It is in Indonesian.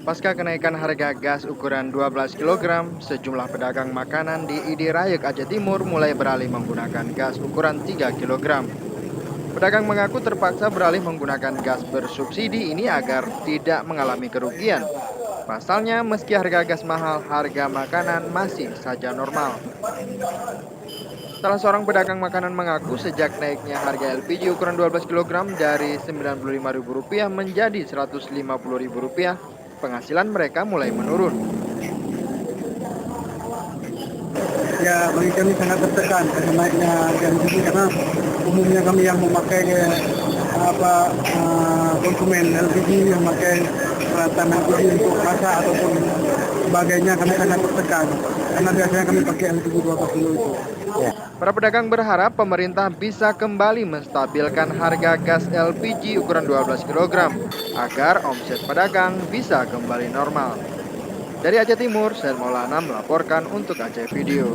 Pasca kenaikan harga gas ukuran 12 kg, sejumlah pedagang makanan di ID Rayek Aceh Timur mulai beralih menggunakan gas ukuran 3 kg. Pedagang mengaku terpaksa beralih menggunakan gas bersubsidi ini agar tidak mengalami kerugian. Pasalnya, meski harga gas mahal, harga makanan masih saja normal. Salah seorang pedagang makanan mengaku sejak naiknya harga LPG ukuran 12 kg dari Rp95.000 menjadi Rp150.000, penghasilan mereka mulai menurun. Ya, bagi kami sangat tertekan karena naiknya harga LPG karena umumnya kami yang memakai konsumen LPG yang memakai peralatan LPG untuk masak ataupun sebagainya, kami sangat tertekan karena biasanya kami pakai LPG 12 kilo itu. Ya. Para pedagang berharap pemerintah bisa kembali menstabilkan harga gas LPG ukuran 12 kg agar omset pedagang bisa kembali normal. Dari Aceh Timur, Said Maulana melaporkan untuk Aceh Video.